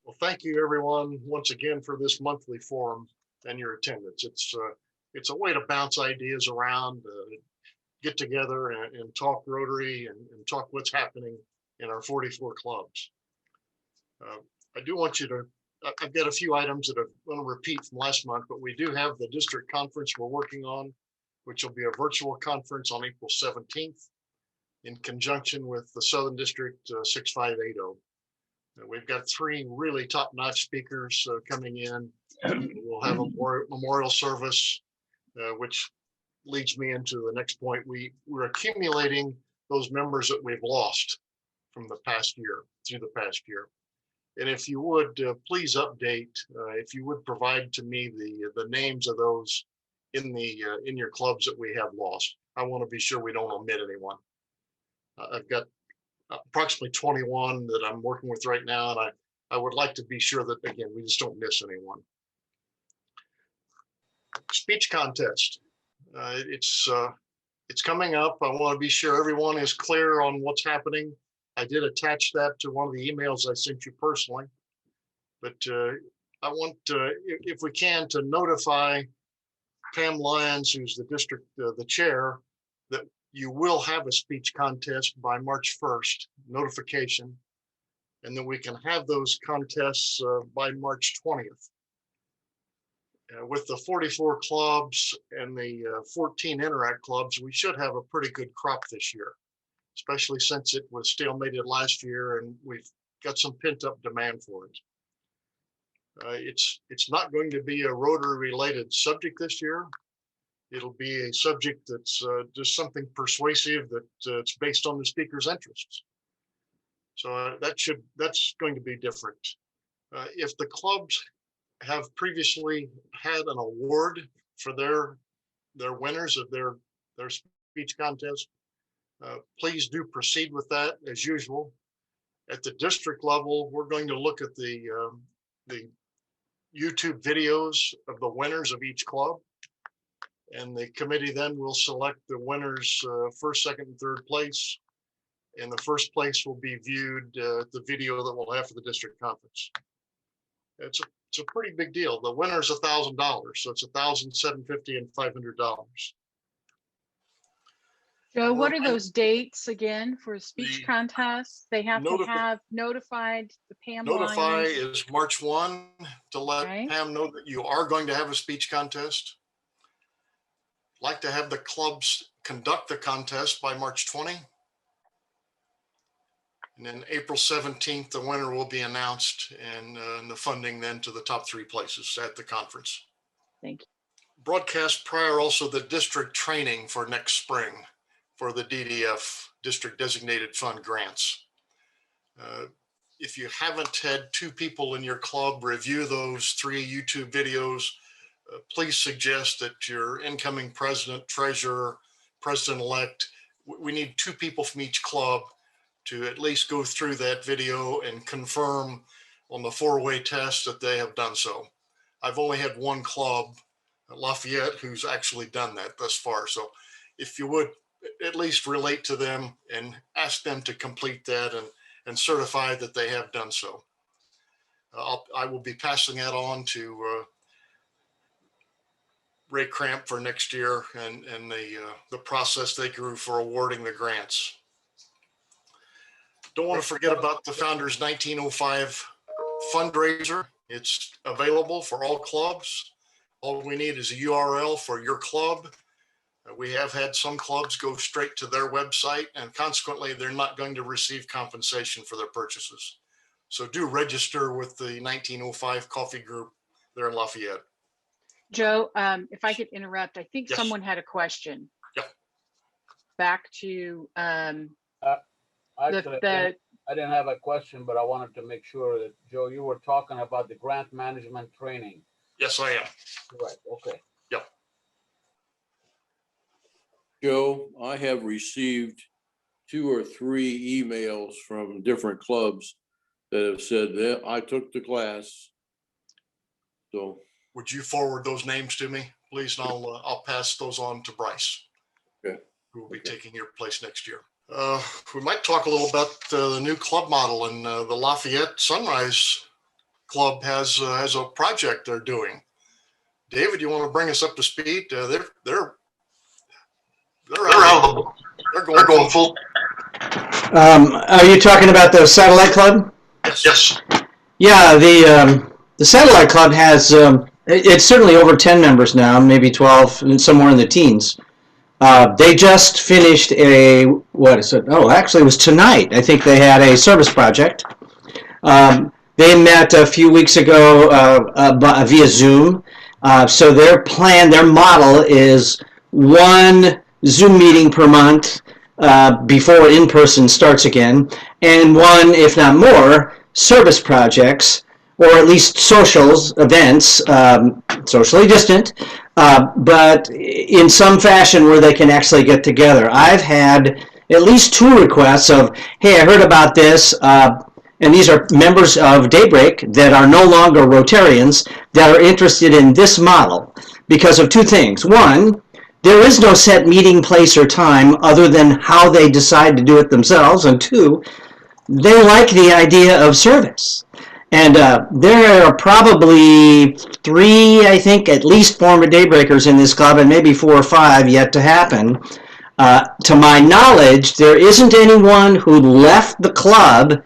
Well, thank you everyone once again for this monthly forum and your attendance. It's a way to bounce ideas around, get together and talk Rotary and talk what's happening in our 44 clubs. I do want you to, I've got a few items that I'm going to repeat from last month, but we do have the district conference we're working on, which will be a virtual conference on April 17th in conjunction with the Southern District 6580. We've got 3 really top-notch speakers coming in. We'll have a memorial service, which leads me into the next point. We're accumulating those members that we've lost from the past year, through the past year. And if you would, please update, if you would provide to me the names of those in your clubs that we have lost. I want to be sure we don't omit anyone. I've got approximately 21 that I'm working with right now, and I would like to be sure that, again, we just don't miss anyone. Speech contest. It's coming up. I want to be sure everyone is clear on what's happening. I did attach that to one of the emails I sent you personally, but I want, if we can, to notify Pam Lyons, who's the district, the chair, that you will have a speech contest by March 1st, notification, and then we can have those contests by March 20th. With the 44 clubs and the 14 Interact clubs, we should have a pretty good crop this year, especially since it was stalemated last year and we've got some pent-up demand for it. It's not going to be a Rotary-related subject this year. It'll be a subject that's just something persuasive that it's based on the speaker's interests. So that's going to be different. If the clubs have previously had an award for their winners of their speech contest, please do proceed with that as usual. At the district level, we're going to look at the YouTube videos of the winners of each club. And the committee then will select the winners, first, second, and third place. And the first place will be viewed the video that we'll have for the district conference. It's a pretty big deal. The winner's $1,000, so it's $1,750 and $500. Joe, what are those dates again for speech contests? They have to have notified the Pam Notify Lyons. is March 1 to let Pam know that you are going to have a speech contest. Like to have the clubs conduct the contest by March 20. And then April 17th, the winner will be announced and the funding then to the top 3 places at the conference. Thank you. Broadcast prior also the district training for next spring for the DDF, District Designated Fund grants. If you haven't had 2 people in your club review those 3 YouTube videos, please suggest that your incoming president, treasurer, president-elect, we need 2 people from each club to at least go through that video and confirm on the 4-way test that they have done so. I've only had 1 club, Lafayette, who's actually done that thus far. So if you would at least relate to them and ask them to complete that and certify that they have done so. I will be passing that on to Ray Cramp for next year and the process they grew for awarding the grants. Don't want to forget about the Founders 1905 fundraiser. It's available for all clubs. All we need is a URL for your club. We have had some clubs go straight to their website and consequently they're not going to receive compensation for their purchases. So do register with the 1905 coffee group there in Lafayette. Joe, if I could interrupt, I think someone had a question. Yeah. Back to Actually, I didn't have a question, but I wanted to make sure that, Joe, you were talking about the grant management training. Yes, I am. Right, okay. Yep. Joe, I have received 2 or 3 emails from different clubs that have said that I took the class. So would you forward those names to me, please? And I'll pass those on to Bryce, who will be taking your place next year. We might talk a little about the new club model and the Lafayette Sunrise club has a project they're doing. David, you want to bring us up to speed? They're going full. Are you talking about the satellite club? Yes. Yeah, the satellite club has it's certainly over 10 members now, maybe 12, and somewhere in the teens. They just finished what is it? Oh, actually, it was tonight. I think they had a service project. They met a few weeks ago via Zoom. So their model is one Zoom meeting per month before in-person starts again, and one, if not more, service projects, or at least socials, events, socially distant, but in some fashion where they can actually get together. I've had at least 2 requests of, hey, I heard about this, and these are members of Daybreak that are no longer Rotarians that are interested in this model because of 2 things. One, there is no set meeting place or time other than how they decide to do it themselves. And 2, they like the idea of service. And there are probably 3, I think, at least former Daybreakers in this club, and maybe 4 or 5 yet to happen. To my knowledge, there isn't anyone who left the club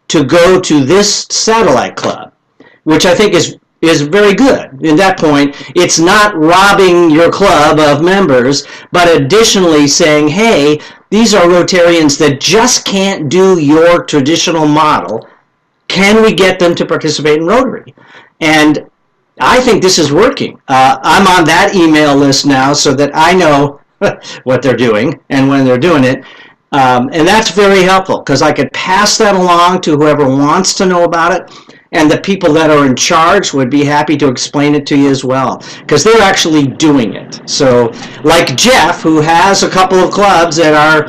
to go to this satellite club, which I think is very good. In that point, it's not robbing your club of members, but additionally saying, hey, these are Rotarians that just can't do your traditional model. Can we get them to participate in Rotary? And I think this is working. I'm on that email list now so that I know what they're doing and when they're doing it. And that's very helpful because I could pass that along to whoever wants to know about it, and the people that are in charge would be happy to explain it to you as well because they're actually doing it. So like Jeff, who has a couple of clubs that are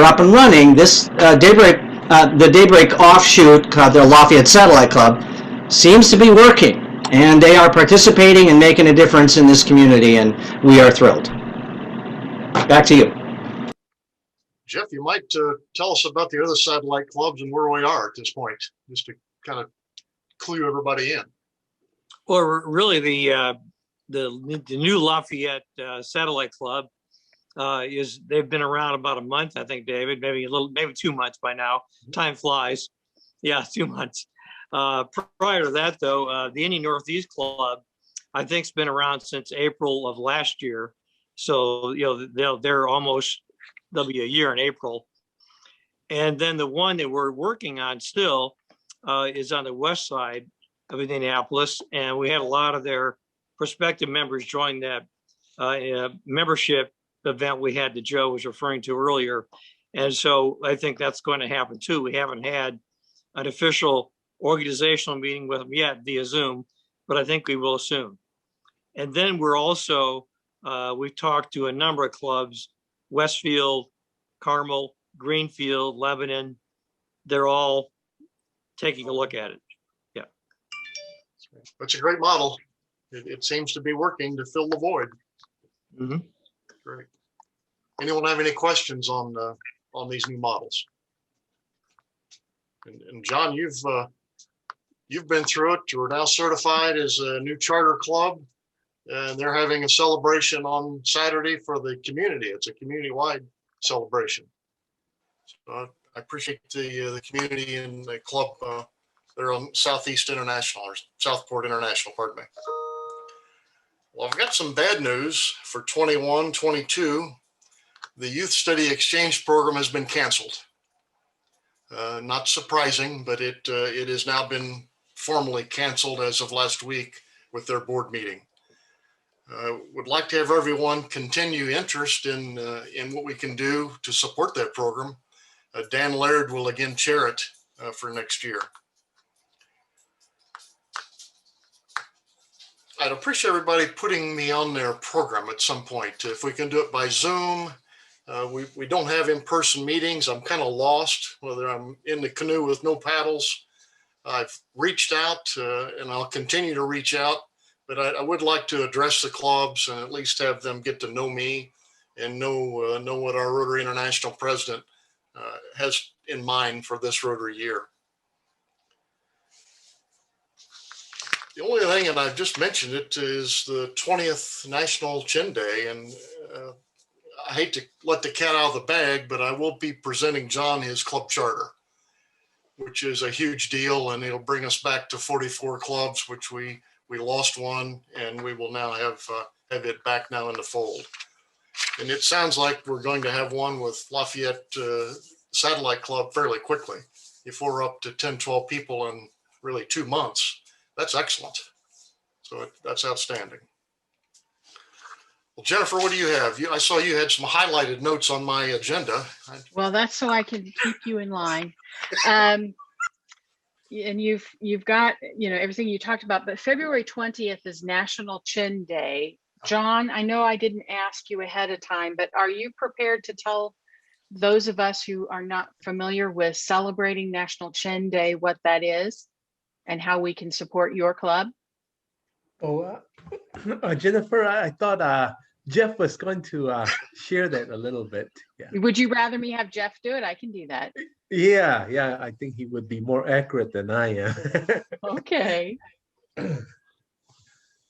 up and running, this the Daybreak offshoot called the Lafayette Satellite Club seems to be working, and they are participating and making a difference in this community, and we are thrilled. Back to you. Jeff, you might tell us about the other satellite clubs and where we are at this point, just to kind of clue everybody in. Well, really, the new Lafayette Satellite Club they've been around about a month, I think, David, maybe 2 months by now. Time flies. Yeah, 2 months. Prior to that, though, the Indian Northeast Club, I think, has been around since April of last year. So they'll be a year in April. And then the one that we're working on still is on the west side of Indianapolis, and we had a lot of their prospective members join that membership event we had that Joe was referring to earlier. And so I think that's going to happen too. We haven't had an official organizational meeting with them yet via Zoom, but I think we will soon. And then we're also, we've talked to a number of clubs, Westfield, Carmel, Greenfield, Lebanon. They're all taking a look at it. Yeah. That's a great model. It seems to be working to fill the void. Mm-hmm. Great. Anyone have any questions on these new models? And John, you've been through it. You're now certified as a new charter club, and they're having a celebration on Saturday for the community. It's a community-wide celebration. So I appreciate the community and the club. They're on Southeast International, or Southport International, pardon me. Well, I've got some bad news for 21-22. The Youth Study Exchange Program has been canceled. Not surprising, but it has now been formally canceled as of last week with their board meeting. Would like to have everyone continue interest in what we can do to support that program. Dan Laird will again chair it for next year. I'd appreciate everybody putting me on their program at some point. If we can do it by Zoom, we don't have in-person meetings. I'm kind of lost, whether I'm in the canoe with no paddles. I've reached out and I'll continue to reach out, but I would like to address the clubs and at least have them get to know me and know what our Rotary International president has in mind for this Rotary year. The only thing, and I've just mentioned it, is the 20th National Chin Day. And I hate to let the cat out of the bag, but I will be presenting John his club charter, which is a huge deal. And it'll bring us back to 44 clubs, which we lost one, and we will now have it back now in the fold. And it sounds like we're going to have one with Lafayette Satellite Club fairly quickly. If we're up to 10, 12 people in really 2 months, that's excellent. So that's outstanding. Well, Jennifer, what do you have? I saw you had some highlighted notes on my agenda. Well, that's so I can keep you in line. And you've got, everything you talked about, but February 20th is National Chin Day. John, I know I didn't ask you ahead of time, but are you prepared to tell those of us who are not familiar with celebrating National Chin Day what that is and how we can support your club? Oh, Jennifer, I thought Jeff was going to share that a little bit. Yeah. Would you rather me have Jeff do it? I can do that. Yeah, I think he would be more accurate than I am. Okay. I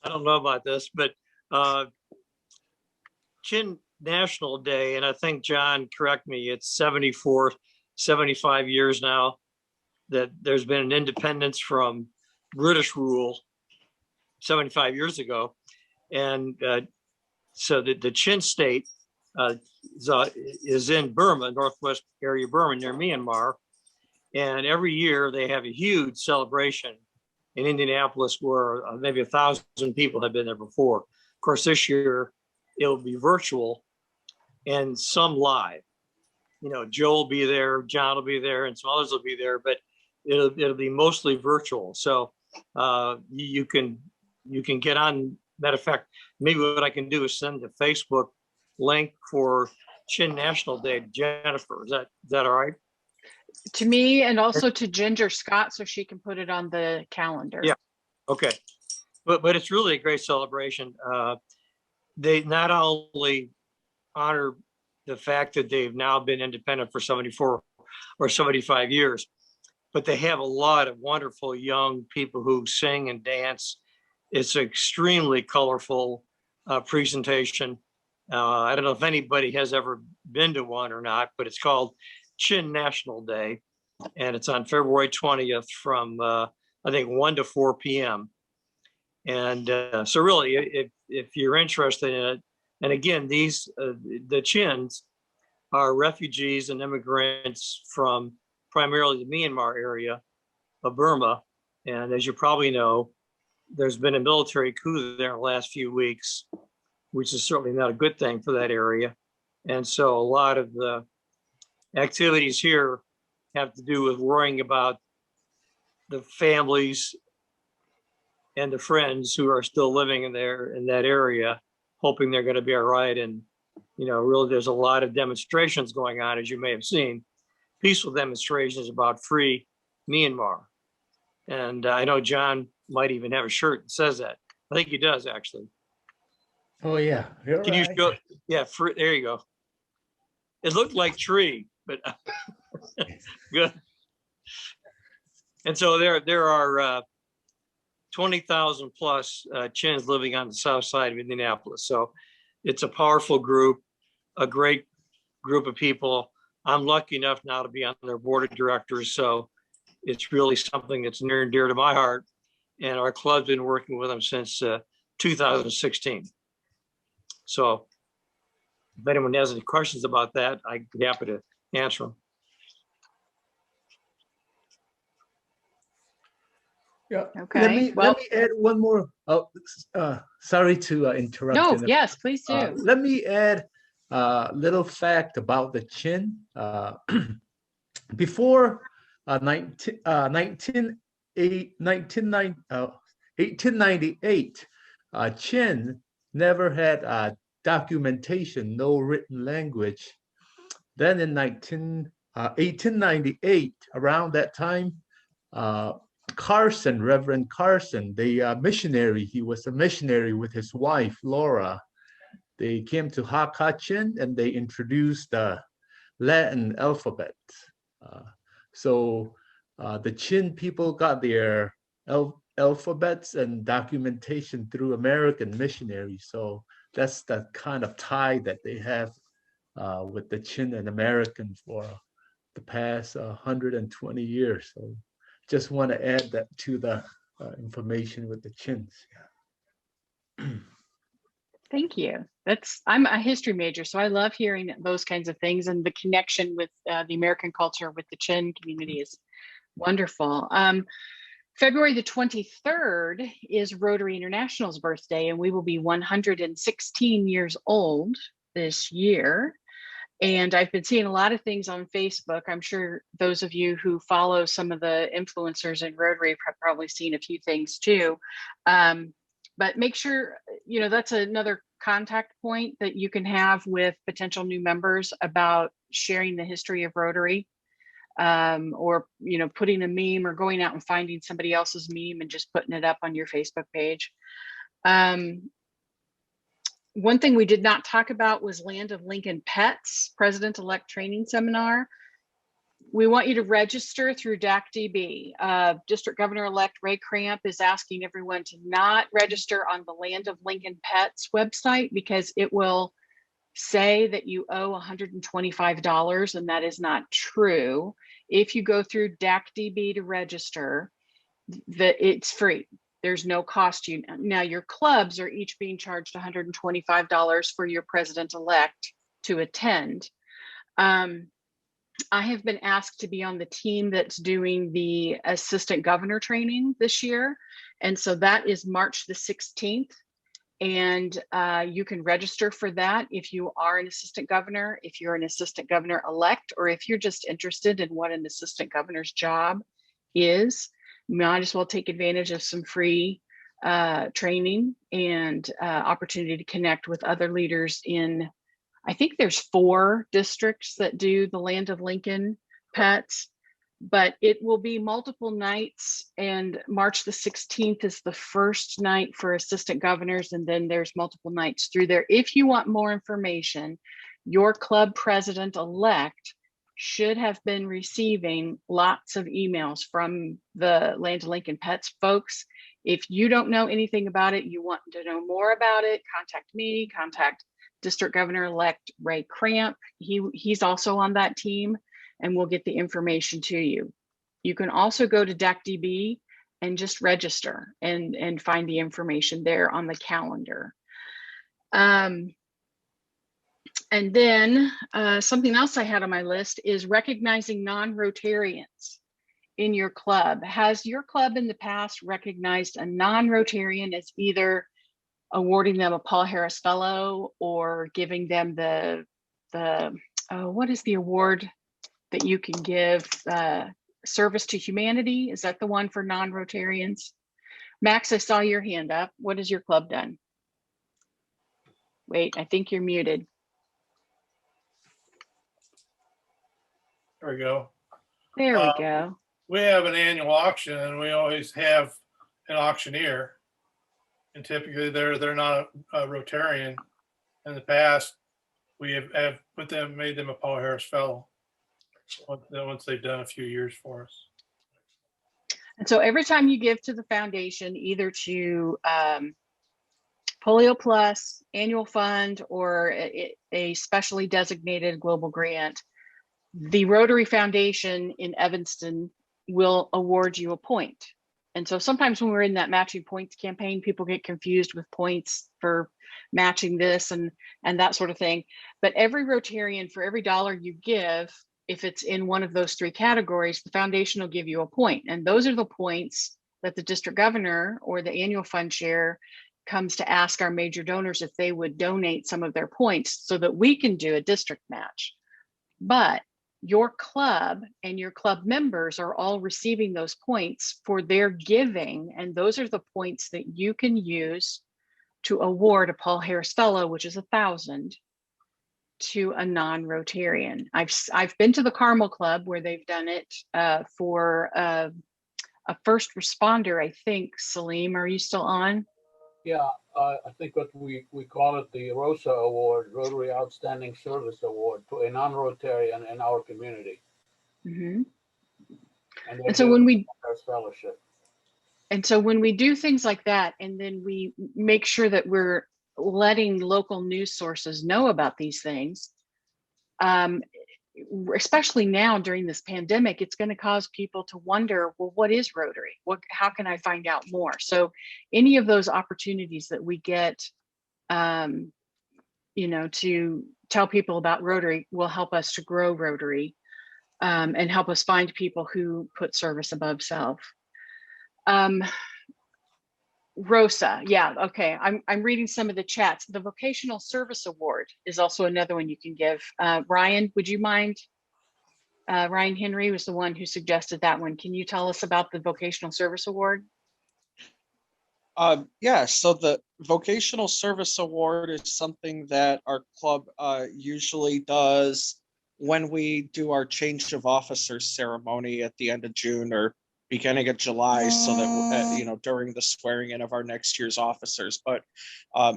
don't know about this, but Chin National Day, and I think John, correct me, it's 74, 75 years now that there's been an independence from British rule 75 years ago. And so the Chin state is in Burma, northwest area of Burma, near Myanmar. And every year they have a huge celebration in Indianapolis where maybe 1,000 people have been there before. Of course, this year it'll be virtual and some live. Joe will be there, John will be there, and some others will be there, but it'll be mostly virtual. So you can get on. Matter of fact, maybe what I can do is send the Facebook link for Chin National Day to Jennifer. Is that all right? To me, and also to Ginger Scott, so she can put it on the calendar. Yeah. Okay. But it's really a great celebration. They not only honor the fact that they've now been independent for 74 or 75 years, but they have a lot of wonderful young people who sing and dance. It's an extremely colorful presentation. I don't know if anybody has ever been to one or not, but it's called Chin National Day, and it's on February 20th from I think 1 to 4 p.m. And so really, if you're interested in it, and again, the Chins are refugees and immigrants from primarily the Myanmar area of Burma. And as you probably know, there's been a military coup there in the last few weeks, which is certainly not a good thing for that area. And so a lot of the activities here have to do with worrying about the families and the friends who are still living in that area, hoping they're going to be all right. And, really there's a lot of demonstrations going on, as you may have seen, peaceful demonstrations about free Myanmar. And I know John might even have a shirt that says that. I think he does, actually. Oh, yeah. Can you show? Yeah, there you go. It looked like tree, but good. And so there are 20,000 plus Chins living on the south side of Indianapolis. So it's a powerful group, a great group of people. I'm lucky enough now to be on their board of directors. So it's really something that's near and dear to my heart. And our club's been working with them since 2016. So if anyone has any questions about that, I'd be happy to answer them. Yeah. Okay. Let me add one more. Oh, sorry to interrupt. No, Jennifer. yes, please do. Let me add a little fact about the Chin. Before 1898, Chin never had documentation, no written language. Then in 1898, around that time, Carson, Reverend Carson, the missionary, he was a missionary with his wife, Laura. They came to Hakachin and they introduced the Latin alphabet. So the Chin people got their alphabets and documentation through American missionaries. So that's the kind of tie that they have with the Chin and American for the past 120 years. So just want to add that to the information with the Chins. Thank you. I'm a history major, so I love hearing those kinds of things, and the connection with the American culture with the Chin community is wonderful. February the 23rd is Rotary International's birthday, and we will be 116 years old this year. And I've been seeing a lot of things on Facebook. I'm sure those of you who follow some of the influencers in Rotary have probably seen a few things too. But make sure, that's another contact point that you can have with potential new members about sharing the history of Rotary, or, putting a meme or going out and finding somebody else's meme and just putting it up on your Facebook page. One thing we did not talk about was Land of Lincoln Pets President-elect Training Seminar. We want you to register through DACDB. District Governor-elect Ray Cramp is asking everyone to not register on the Land of Lincoln Pets website because it will say that you owe $125, and that is not true. If you go through DACDB to register, it's free. There's no cost to you. Now, your clubs are each being charged $125 for your president-elect to attend. I have been asked to be on the team that's doing the assistant governor training this year. And so that is March the 16th. And you can register for that if you are an assistant governor, if you're an assistant governor elect, or if you're just interested in what an assistant governor's job is. You might as well take advantage of some free training and opportunity to connect with other leaders in, I think there's 4 districts that do the Land of Lincoln Pets, but it will be multiple nights, and March the 16th is the first night for assistant governors, and then there's multiple nights through there. If you want more information, your club president-elect should have been receiving lots of emails from the Land of Lincoln Pets folks. If you don't know anything about it, you want to know more about it, contact me, contact District Governor-elect Ray Cramp. He's also on that team, and we'll get the information to you. You can also go to DACDB and just register and find the information there on the calendar. And then something else I had on my list is recognizing non-Rotarians in your club. Has your club in the past recognized a non-Rotarian as either awarding them a Paul Harris Fellow or giving them the what is the award that you can give? Service to Humanity? Is that the one for non-Rotarians? Max, I saw your hand up. What has your club done? Wait, I think you're muted. There we go. There we go. We have an annual auction, and we always have an auctioneer. And typically, they're not a Rotarian. In the past, we have put them, made them a Paul Harris Fellow. Once they've done a few years for us. And so every time you give to the foundation, either to Polio Plus, annual fund, or a specially designated global grant, the Rotary Foundation in Evanston will award you a point. And so sometimes when we're in that matching points campaign, people get confused with points for matching this and that sort of thing. But every Rotarian, for every dollar you give, if it's in one of those 3 categories, the foundation will give you a point. And those are the points that the district governor or the annual fund chair comes to ask our major donors if they would donate some of their points so that we can do a district match. But your club and your club members are all receiving those points for their giving. And those are the points that you can use to award a Paul Harris Fellow, which is $1,000, to a non-Rotarian. I've been to the Carmel Club where they've done it for a first responder, I think. Salim, are you still on? Yeah, I think what we call it the ROSA Award, Rotary Outstanding Service Award, to a non-Rotarian in our community. Mm-hmm. And so when we Harris Fellowship. And so when we do things like that, and then we make sure that we're letting local news sources know about these things, especially now during this pandemic, it's going to cause people to wonder, well, what is Rotary? How can I find out more? So any of those opportunities that we get, to tell people about Rotary will help us to grow Rotary, and help us find people who put service above self. Rosa, yeah, okay. I'm reading some of the chats. The Vocational Service Award is also another one you can give. Ryan, would you mind? Ryan Henry was the one who suggested that one. Can you tell us about the Vocational Service Award? Yeah, so the Vocational Service Award is something that our club usually does when we do our change of officers ceremony at the end of June or beginning of July, so that during the swearing in of our next year's officers. But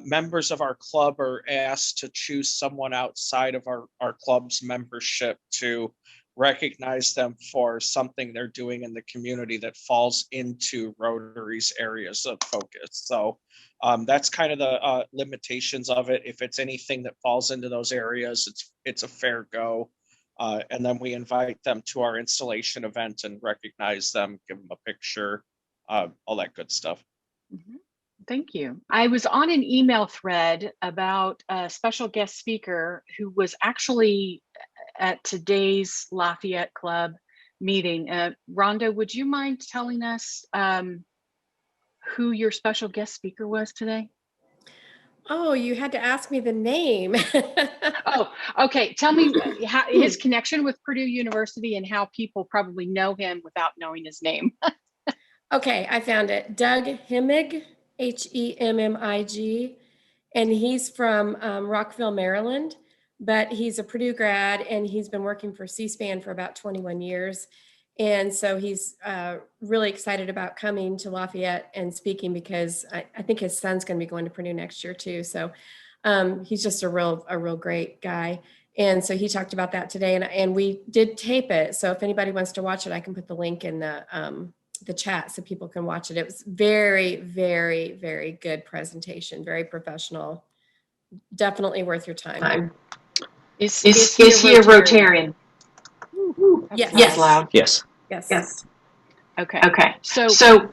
members of our club are asked to choose someone outside of our club's membership to recognize them for something they're doing in the community that falls into Rotary's areas of focus. So that's kind of the limitations of it. If it's anything that falls into those areas, it's a fair go. And then we invite them to our installation event and recognize them, give them a picture, all that good stuff. Mm-hmm. Thank you. I was on an email thread about a special guest speaker who was actually at today's Lafayette Club meeting. Rhonda, would you mind telling us who your special guest speaker was today? Oh, you had to ask me the name. Oh, okay. Tell me his connection with Purdue University and how people probably know him without knowing his name. Okay, I found it. Thawnghmung, Hemmig, and he's from Rockville, Maryland, but he's a Purdue grad and he's been working for C-SPAN for about 21 years. And so he's really excited about coming to Lafayette and speaking because I think his son's going to be going to Purdue next year too. So he's just a real great guy. And so he talked about that today, and we did tape it. So if anybody wants to watch it, I can put the link in the chat so people can watch it. It was very, very, very good presentation, very professional. Definitely worth your time. Is he a Rotarian? Yes. Yes. Loud. Yes. Yes. Okay. So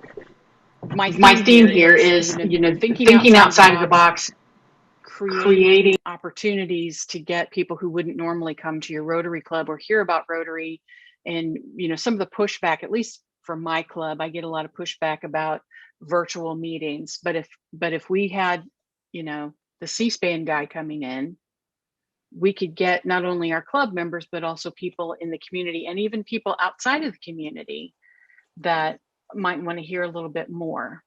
my theme here is thinking outside of the box, creating opportunities to get people who wouldn't normally come to your Rotary Club or hear about Rotary. And some of the pushback, at least from my club, I get a lot of pushback about virtual meetings. But if we had the C-SPAN guy coming in, we could get not only our club members, but also people in the community and even people outside of the community that might want to hear a little bit more.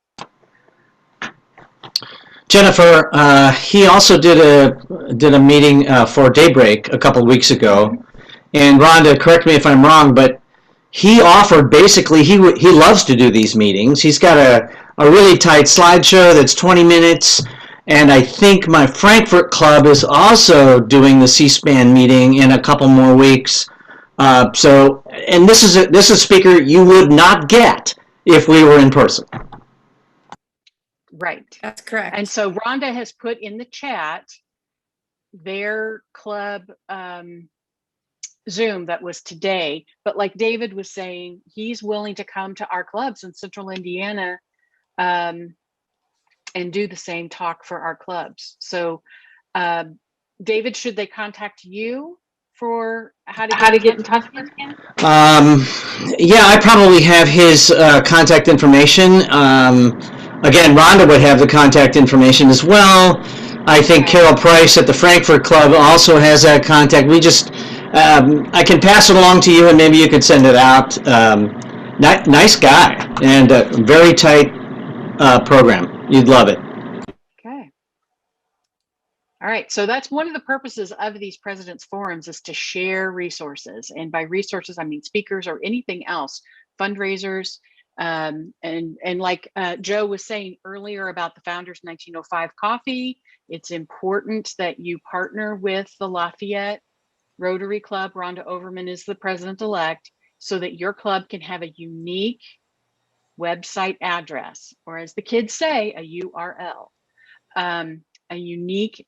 Jennifer, he also did a meeting for Daybreak a couple weeks ago, and Rhonda, correct me if I'm wrong, but he offered basically he loves to do these meetings. He's got a really tight slideshow that's 20 minutes. And I think my Frankfurt club is also doing the C-SPAN meeting in a couple more weeks. And this is a speaker you would not get if we were in person. Right. That's correct. And so Rhonda has put in the chat their club Zoom that was today. But like David was saying, he's willing to come to our clubs in Central Indiana and do the same talk for our clubs. So David, should they contact you for how to get in touch with him? Yeah, I probably have his contact information. Again, Rhonda would have the contact information as well. I think Carol Price at the Frankfurt Club also has that contact. We just, I can pass it along to you and maybe you could send it out. Nice guy and a very tight program. You'd love it. Okay. All right. So that's one of the purposes of these President's Forums is to share resources. And by resources, I mean speakers or anything else, fundraisers. And like Joe was saying earlier about the Founders 1905 coffee, it's important that you partner with the Lafayette Rotary Club. Rhonda Overman is the president-elect, so that your club can have a unique website address, or as the kids say, a URL, a unique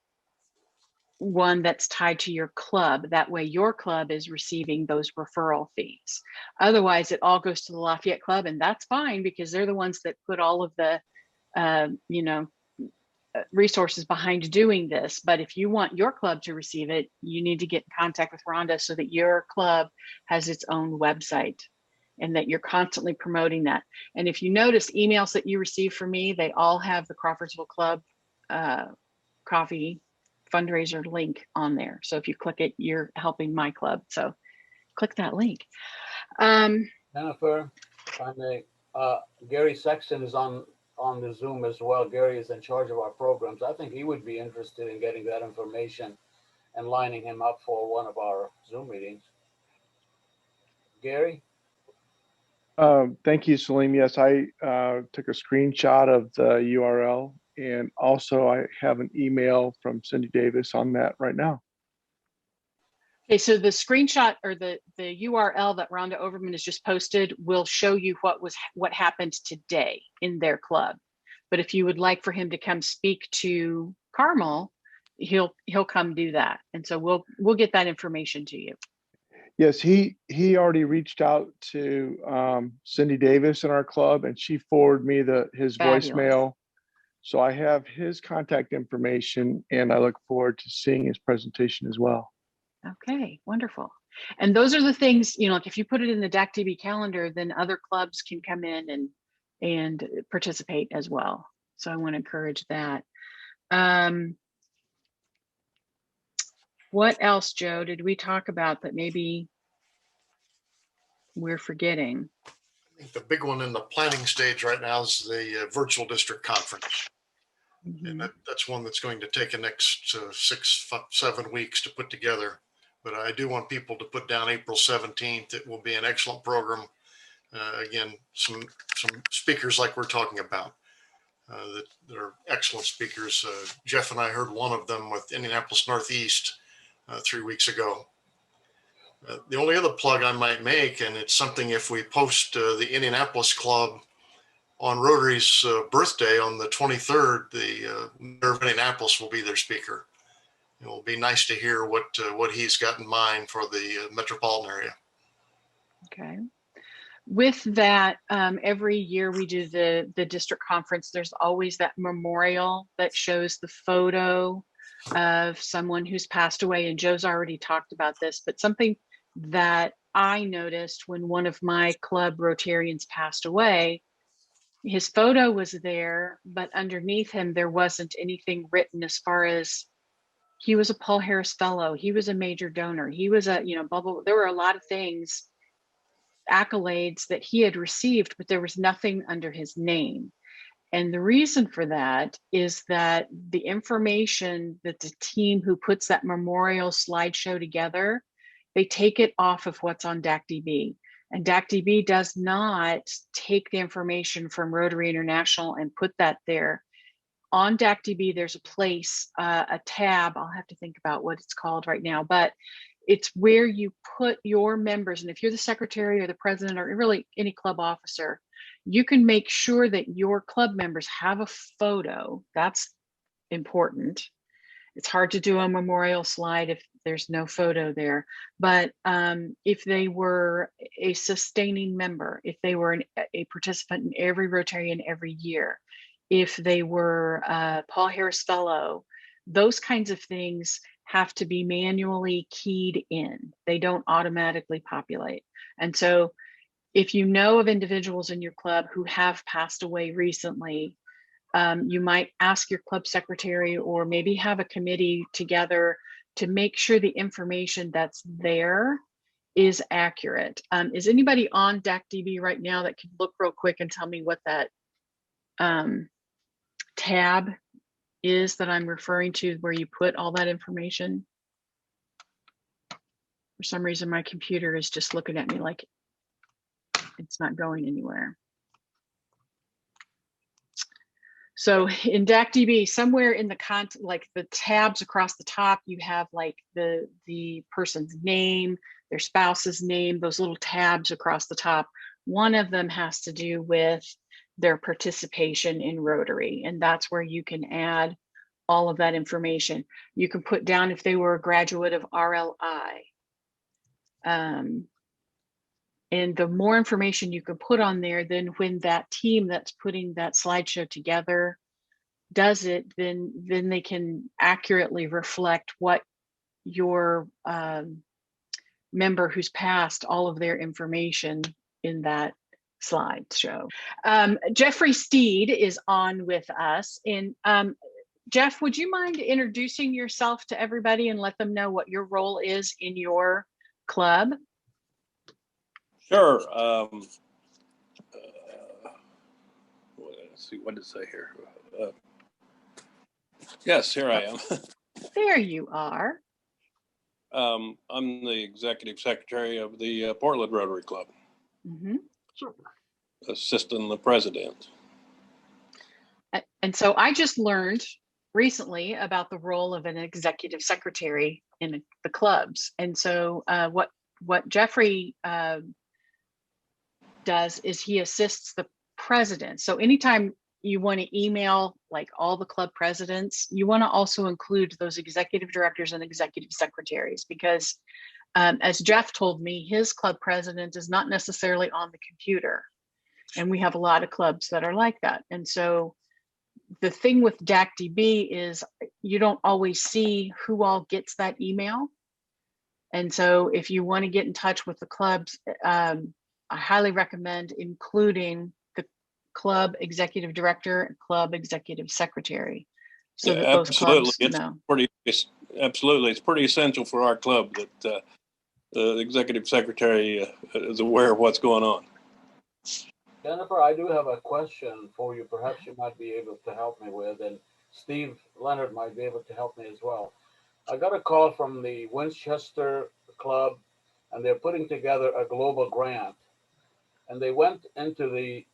one that's tied to your club. That way your club is receiving those referral fees. Otherwise, it all goes to the Lafayette Club, and that's fine because they're the ones that put all of the, resources behind doing this. But if you want your club to receive it, you need to get in contact with Rhonda so that your club has its own website and that you're constantly promoting that. And if you notice emails that you receive from me, they all have the Crawfordsville Club coffee fundraiser link on there. So if you click it, you're helping my club. So click that link. Jennifer, if I may, Gary Sexton is on the Zoom as well. Gary is in charge of our programs. I think he would be interested in getting that information and lining him up for one of our Zoom meetings. Gary? Thank you, Salim. Yes, I took a screenshot of the URL, and also I have an email from Cindy Davis on that right now. Okay, so the screenshot or the URL that Rhonda Overman has just posted will show you what happened today in their club. But if you would like for him to come speak to Carmel, he'll come do that. And so we'll get that information to you. Yes, he already reached out to Cindy Davis in our club, and she forwarded me his Fabulous. voicemail. So I have his contact information, and I look forward to seeing his presentation as well. Okay, wonderful. And those are the things, like if you put it in the DAC-DB calendar, then other clubs can come in and participate as well. So I want to encourage that. What else, Joe, did we talk about that maybe we're forgetting? I think the big one in the planning stage right now is the virtual district conference. And that's one that's going to take the next 6-7 weeks to put together. But I do want people to put down April 17th. It will be an excellent program. Again, some speakers like we're talking about that are excellent speakers. Jeff and I heard one of them with Indianapolis Northeast 3 weeks ago. The only other plug I might make, and it's something if we post the Indianapolis Club on Rotary's birthday on the 23rd, the Mayor of Indianapolis will be their speaker. It will be nice to hear what he's got in mind for the metropolitan area. Okay. With that, every year we do the district conference. There's always that memorial that shows the photo of someone who's passed away. And Joe's already talked about this, but something that I noticed when one of my club Rotarians passed away, his photo was there, but underneath him, there wasn't anything written as far as he was a Paul Harris Fellow. He was a major donor. He was a, blah, blah, blah. There were a lot of things, accolades that he had received, but there was nothing under his name. And the reason for that is that the information that the team who puts that memorial slideshow together, they take it off of what's on DAC-DB. And DAC-DB does not take the information from Rotary International and put that there. On DAC-DB, there's a place, a tab, I'll have to think about what it's called right now, but it's where you put your members. And if you're the secretary or the president or really any club officer, you can make sure that your club members have a photo. That's important. It's hard to do a memorial slide if there's no photo there. But if they were a sustaining member, if they were a participant in every Rotarian every year, if they were a Paul Harris Fellow, those kinds of things have to be manually keyed in. They don't automatically populate. And so if you know of individuals in your club who have passed away recently, you might ask your club secretary or maybe have a committee together to make sure the information that's there is accurate. Is anybody on DAC-DB right now that can look real quick and tell me what that tab is that I'm referring to where you put all that information? For some reason, my computer is just looking at me like it's not going anywhere. So in DAC-DB, somewhere in the like the tabs across the top, you have like the person's name, their spouse's name, those little tabs across the top One of them has to do with their participation in Rotary, and that's where you can add all of that information. You can put down if they were a graduate of RLI. And the more information you can put on there, then when that team that's putting that slideshow together does it, then they can accurately reflect what your member who's passed all of their information in that slideshow. Jeffrey Steed is on with us. And Jeff, would you mind introducing yourself to everybody and let them know what your role is in your club? Sure. Let's see, what did it say here? Yes, here I am. There you are. I'm the executive secretary of the Portland Rotary Club, assisting the president. And so I just learned recently about the role of an executive secretary in the clubs. And so what Jeffrey does is he assists the president. So anytime you want to email like all the club presidents, you want to also include those executive directors and executive secretaries, because as Jeff told me, his club president is not necessarily on the computer. And we have a lot of clubs that are like that. And so the thing with DACDB is you don't always see who all gets that email. And so if you want to get in touch with the clubs, I highly recommend including the club executive director and club executive secretary, so that those clubs know. Absolutely, it's pretty essential for our club that the executive secretary is aware of what's going on. Jennifer, I do have a question for you. Perhaps you might be able to help me with, and Steve Leonard might be able to help me as well. I got a call from the Winchester Club, and they're putting together a global grant. And they went into the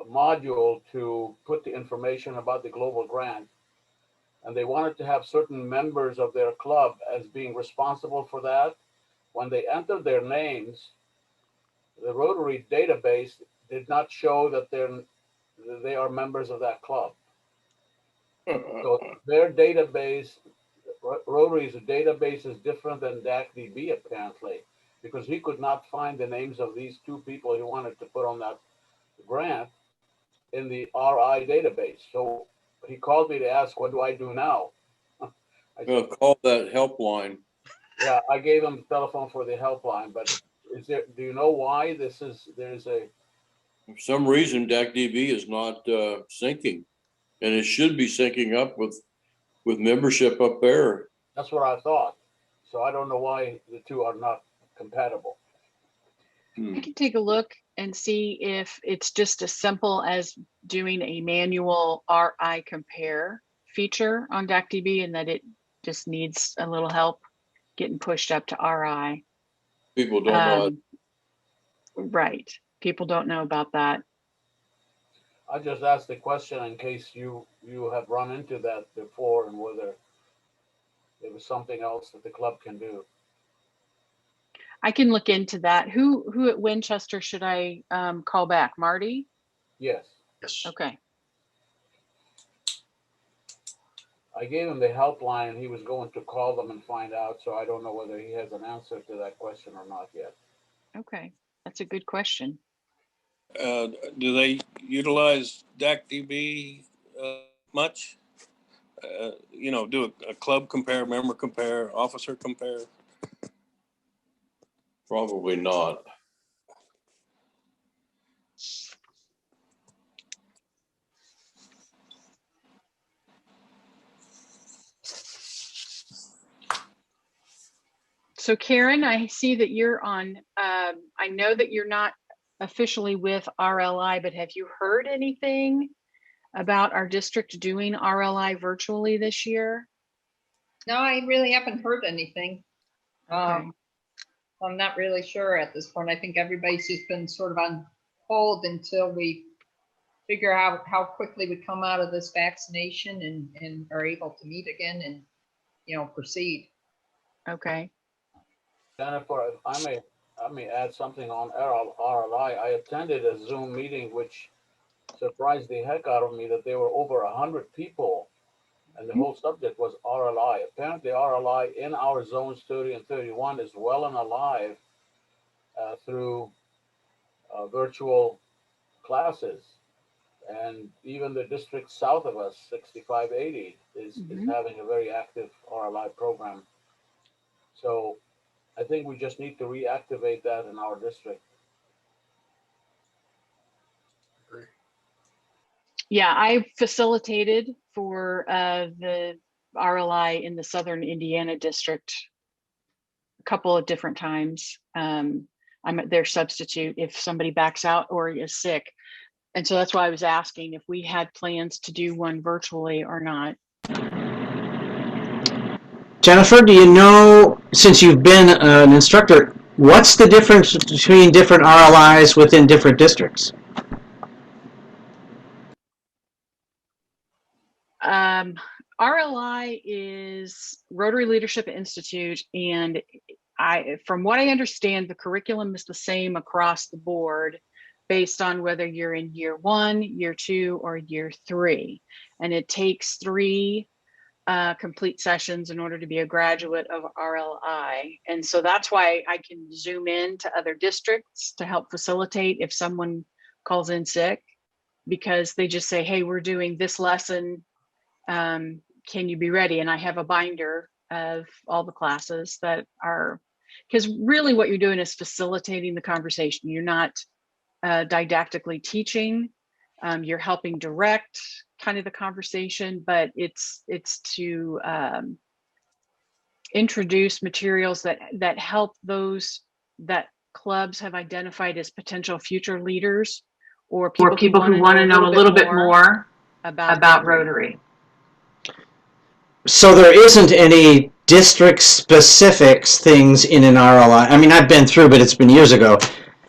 module to put the information about the global grant. And they wanted to have certain members of their club as being responsible for that. When they entered their names, the Rotary database did not show that they are members of that club. So their database, Rotary's database, is different than DACDB apparently, because he could not find the names of these two people he wanted to put on that grant in the RI database. So he called me to ask, what do I do now? I said, call that helpline. Yeah, I gave him the telephone for the helpline, but do you know why for some reason DACDB is not syncing, and it should be syncing up with membership up there. That's what I thought. So I don't know why the two are not compatible. I can take a look and see if it's just as simple as doing a manual RI compare feature on DACDB, and that it just needs a little help getting pushed up to RI. People don't know. Right. People don't know about that. I just asked the question in case you have run into that before, and whether there was something else that the club can do. I can look into that. Who at Winchester should I call back? Marty? Yes. Yes. Okay. I gave him the helpline, and he was going to call them and find out. So I don't know whether he has an answer to that question or not yet. Okay, that's a good question. Do they utilize DACDB much? Do a club compare, member compare, officer compare? Probably not. So Karen, I see that you're on, I know that you're not officially with RLI, but have you heard anything about our district doing RLI virtually this year? No, I really haven't heard anything. Okay. I'm not really sure at this point. I think everybody's just been sort of on hold until we figure out how quickly we come out of this vaccination and are able to meet again and, proceed. Okay. Jennifer, if I may let me add something on RLI. I attended a Zoom meeting which surprised the heck out of me that there were over 100 people, and the whole subject was RLI. Apparently, RLI in our zones 30 and 31 is well and alive through virtual classes. And even the district south of us, 6580, is having a very active RLI program. So I think we just need to reactivate that in our district. Yeah, I facilitated for the RLI in the Southern Indiana district a couple of different times. I'm their substitute if somebody backs out or is sick. And so that's why I was asking if we had plans to do one virtually or not. Jennifer, do you know, since you've been an instructor, what's the difference between different RLIs within different districts? RLI is Rotary Leadership Institute, and from what I understand, the curriculum is the same across the board based on whether you're in year 1, year 2, or year 3. And it takes 3 complete sessions in order to be a graduate of RLI. And so that's why I can zoom in to other districts to help facilitate if someone calls in sick, because they just say, hey, we're doing this lesson. Can you be ready? And I have a binder of all the classes that are, because really what you're doing is facilitating the conversation. You're not didactically teaching. You're helping direct kind of the conversation, but it's to introduce materials that help those that clubs have identified as potential future leaders, or people who want to know a little bit more about Rotary. So there isn't any district specifics things in an RLI. I mean, I've been through, but it's been years ago.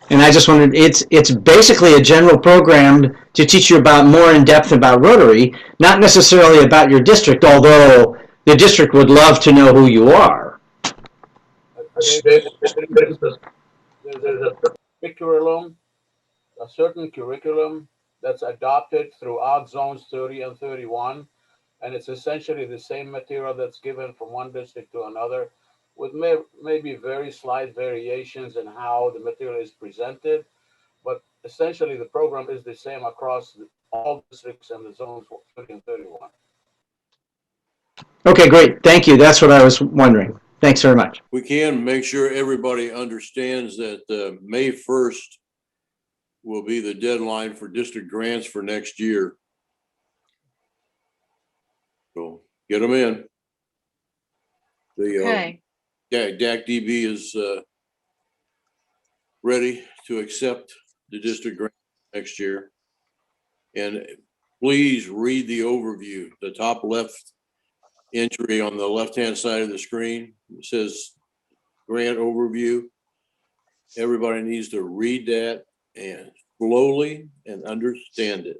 And I just wondered, it's basically a general program to teach you about more in depth about Rotary, not necessarily about your district, although the district would love to know who you are. There's a certain curriculum that's adopted throughout zones 30 and 31. And it's essentially the same material that's given from one district to another, with maybe very slight variations in how the material is presented. But essentially, the program is the same across all districts and the zones 30 and 31. Okay, great. Thank you. That's what I was wondering. Thanks very much. We can make sure everybody understands that May 1st will be the deadline for district grants for next year. So get them in. The DAC-DB is ready to accept the district grant next year. And please read the overview, the top left entry on the left-hand side of the screen. It says grant overview. Everybody needs to read that and slowly and understand it.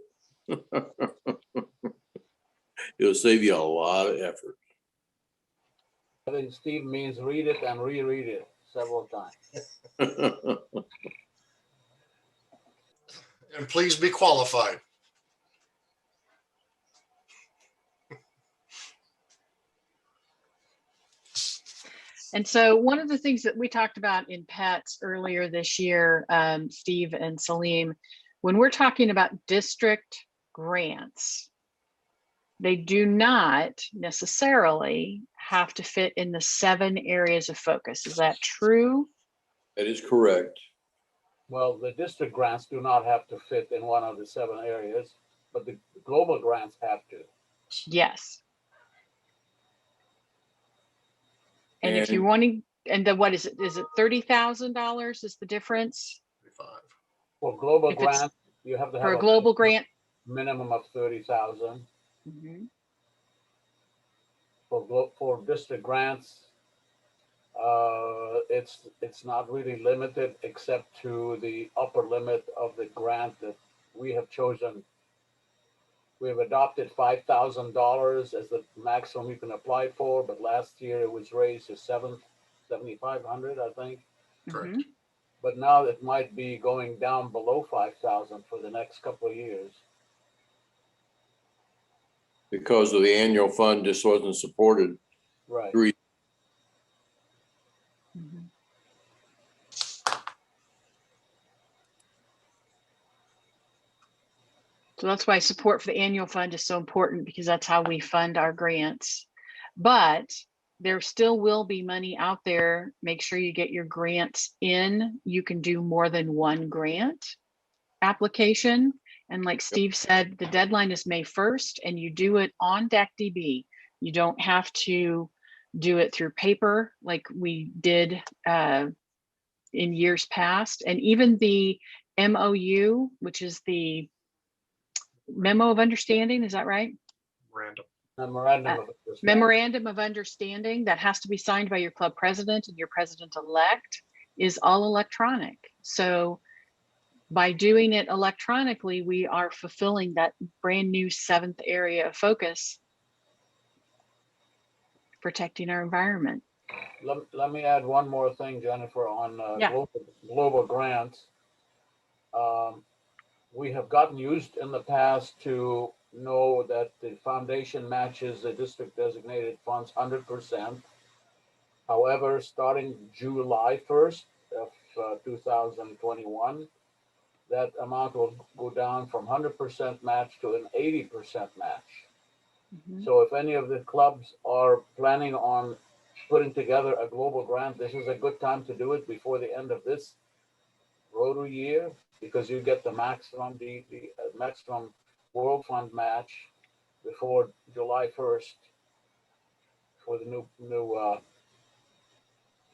It'll save you a lot of effort. I think Steve means read it and reread it several times. And please be qualified. And so one of the things that we talked about in PETS earlier this year, Steve and Salim, when we're talking about district grants, they do not necessarily have to fit in the 7 areas of focus. Is that true? That is correct. Well, the district grants do not have to fit in one of the 7 areas, but the global grants have to. Yes. And if you want to, and then what is it? Is it $30,000 is the difference? For global grant, you have to have a global grant minimum of 30,000. Mm-hmm. For district grants, it's not really limited except to the upper limit of the grant that we have chosen. We have adopted $5,000 as the maximum you can apply for, but last year it was raised to $7,500, I think. Correct. but now it might be going down below 5,000 for the next couple of years. Because of the annual fund just wasn't supported. Right. Mhm. So that's why support for the annual fund is so important, because that's how we fund our grants. But there still will be money out there. Make sure you get your grants in. You can do more than one grant application. And like Steve said, the deadline is May 1st, and you do it on DACDB. You don't have to do it through paper like we did in years past. And even the MOU, which is the Memo of Understanding, is that right? Random. Memorandum of Understanding that has to be signed by your club president and your president-elect is all electronic. So by doing it electronically, we are fulfilling that brand new 7th area of focus, protecting our environment. Let me add one more thing, Jennifer, on Yeah. global grants. We have gotten used in the past to know that the foundation matches the district designated funds 100%. However, starting July 1st of 2021, that amount will go down from 100% match to an 80% match. Mhm. So if any of the clubs are planning on putting together a global grant, this is a good time to do it before the end of this Rotary year, because you get the maximum maximum World Fund match before July 1st for the new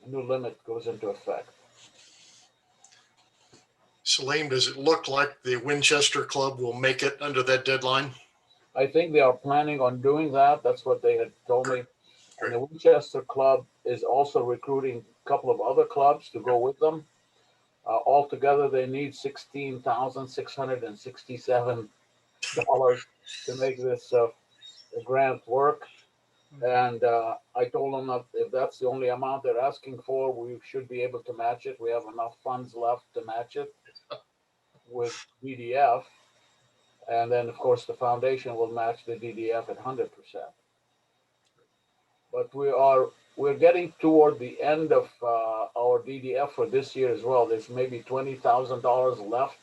limit goes into effect. Salim, does it look like the Winchester Club will make it under that deadline? I think they are planning on doing that. That's what they had told me. And the Winchester Club is also recruiting a couple of other clubs to go with them. Altogether, they need $16,667 to make this grant work. And I told them that if that's the only amount they're asking for, we should be able to match it. We have enough funds left to match it with DDF. And then, of course, the foundation will match the DDF at 100%. But we're getting toward the end of our DDF for this year as well. There's maybe $20,000 left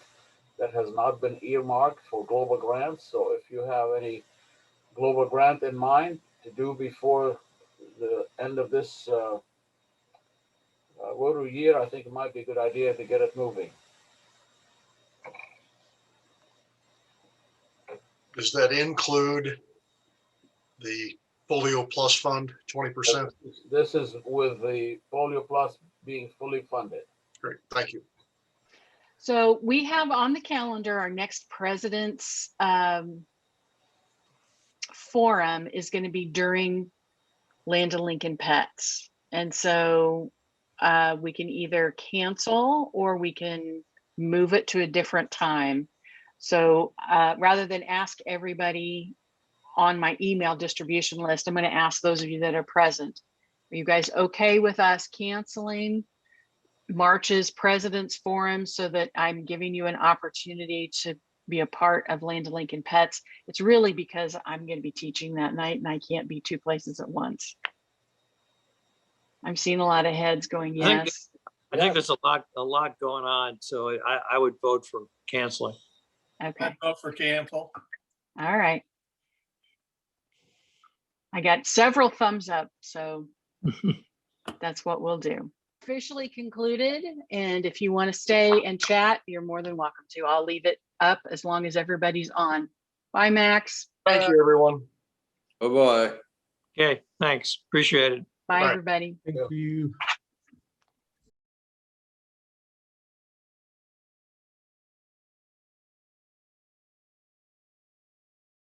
that has not been earmarked for global grants. So if you have any global grant in mind to do before the end of this Rotary year, I think it might be a good idea to get it moving. Does that include the Polio Plus Fund, 20%? This is with the Polio Plus being fully funded. Great, thank you. So we have on the calendar our next president's forum is going to be during Land of Lincoln Pets. And so we can either cancel or we can move it to a different time. So rather than ask everybody on my email distribution list, I'm going to ask those of you that are present. Are you guys okay with us canceling March's President's Forum so that I'm giving you an opportunity to be a part of Land of Lincoln Pets? It's really because I'm going to be teaching that night and I can't be 2 places at once. I'm seeing a lot of heads going, yes. I think there's a lot going on, so I would vote for canceling. Okay. I'd vote for cancel. All right. I got several thumbs up, so that's what we'll do. Officially concluded, and if you want to stay and chat, you're more than welcome to. I'll leave it up as long as everybody's on. Bye, Max. Thank you, everyone. Bye-bye. Okay, thanks. Appreciate it. Bye, Bye. everybody. Thank you.